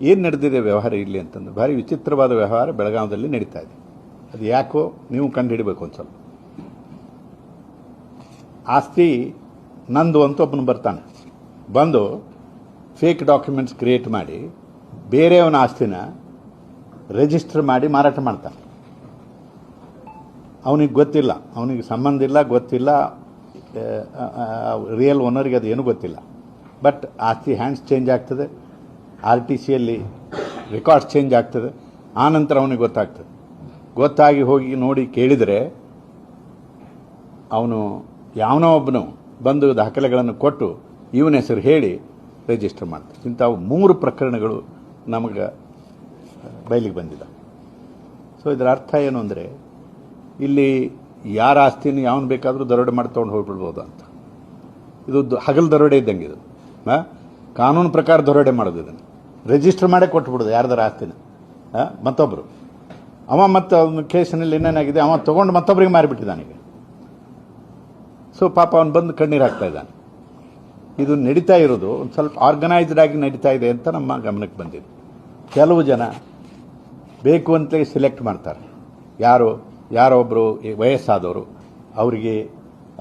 ಏನು ನಡೆದಿದೆ ವ್ಯವಹಾರ ಇಲ್ಲಿ ಅಂತಂದ್ರೆ ಭಾರಿ ವಿಚಿತ್ರವಾದ ವ್ಯವಹಾರ ಬೆಳಗಾವದಲ್ಲಿ ನಡೀತಾ ಇದೆ. ಅದು ಯಾಕೋ ನೀವು ಕಂಡುಹಿಡಬೇಕು ಒಂದು ಸ್ವಲ್ಪ. ಆಸ್ತಿ ನಂದು ಅಂತ ಒಬ್ಬನು ಬರ್ತಾನೆ, ಬಂದು ಫೇಕ್ ಡಾಕ್ಯುಮೆಂಟ್ಸ್ ಕ್ರಿಯೇಟ್ ಮಾಡಿ ಬೇರೆಯವನ ಆಸ್ತಿನ ರಿಜಿಸ್ಟರ್ ಮಾಡಿ ಮಾರಾಟ ಮಾಡ್ತಾನೆ. ಅವನಿಗೆ ಗೊತ್ತಿಲ್ಲ, ಅವನಿಗೆ ಸಂಬಂಧ ಇಲ್ಲ, ಗೊತ್ತಿಲ್ಲ, ರಿಯಲ್ ಓನರ್ಗೆ ಅದು ಏನೂ ಗೊತ್ತಿಲ್ಲ. ಬಟ್ ಆಸ್ತಿ ಹ್ಯಾಂಡ್ಸ್ ಚೇಂಜ್ ಆಗ್ತದೆ, RTCಯಲ್ಲಿ ರೆಕಾರ್ಡ್ಸ್ ಚೇಂಜ್ ಆಗ್ತದೆ. ಆನಂತರ ಅವನಿಗೆ ಗೊತ್ತಾಗ್ತದೆ. ಗೊತ್ತಾಗಿ ಹೋಗಿ ನೋಡಿ ಕೇಳಿದರೆ ಅವನು ಯಾವನೋ ಒಬ್ಬನು ಬಂದು ದಾಖಲೆಗಳನ್ನು ಕೊಟ್ಟು ಇವನ ಹೆಸರು ಹೇಳಿ ರಿಜಿಸ್ಟರ್ ಮಾಡ್ತಾರೆ. ಇಂಥವು 3 ಪ್ರಕರಣಗಳು ನಮಗೆ ಬಯಲಿಗೆ ಬಂದಿದೆ. ಸೊ ಇದರ ಅರ್ಥ ಏನು ಅಂದರೆ, ಇಲ್ಲಿ ಯಾರ ಆಸ್ತಿನ ಯಾವನು ಬೇಕಾದರೂ ದರೋಡೆ ಮಾಡಿ ತೊಗೊಂಡು ಹೋಗ್ಬಿಡ್ಬೋದು ಅಂತ. ಇದು ಹಗಲು ದರೋಡೆ ಇದ್ದಂಗೆ. ಇದು ಕಾನೂನು ಪ್ರಕಾರ ದರೋಡೆ ಮಾಡೋದು. ಇದನ್ನು ರಿಜಿಸ್ಟರ್ ಮಾಡೇ ಕೊಟ್ಬಿಡೋದು ಯಾರ್ದಾರ ಆಸ್ತಿನ ಮತ್ತೊಬ್ಬರು. ಅವ ಮತ್ತು ಅವನ ಕೇಸಿನಲ್ಲಿ ಏನೇನಾಗಿದೆ, ಅವ ತೊಗೊಂಡು ಮತ್ತೊಬ್ಬರಿಗೆ ಮಾರಿಬಿಟ್ಟಿದ್ದಾನೀಗ. ಸೊ ಪಾಪ ಅವನು ಬಂದು ಕಣ್ಣೀರು ಹಾಕ್ತಾ ಇದ್ದಾನೆ. ಇದು ನಡೀತಾ ಇರೋದು ಒಂದು ಸ್ವಲ್ಪ ಆರ್ಗನೈಸ್ಡ್ ಆಗಿ ನಡೀತಾ ಇದೆ ಅಂತ ನಮ್ಮ ಗಮನಕ್ಕೆ ಬಂದಿದೆ. ಕೆಲವು ಜನ ಬೇಕು ಅಂತಲೇ ಸಿಲೆಕ್ಟ್ ಮಾಡ್ತಾರೆ. ಯಾರೋ ಒಬ್ಬರು ವಯಸ್ಸಾದವರು, ಅವರಿಗೆ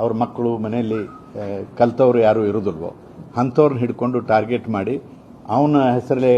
ಅವ್ರ ಮಕ್ಕಳು ಮನೆಯಲ್ಲಿ ಕಲ್ತವ್ರು ಯಾರು ಇರೋದಿಲ್ವೋ ಅಂಥವ್ರನ್ನ ಹಿಡ್ಕೊಂಡು ಟಾರ್ಗೆಟ್ ಮಾಡಿ ಅವನ ಹೆಸರಲ್ಲೇ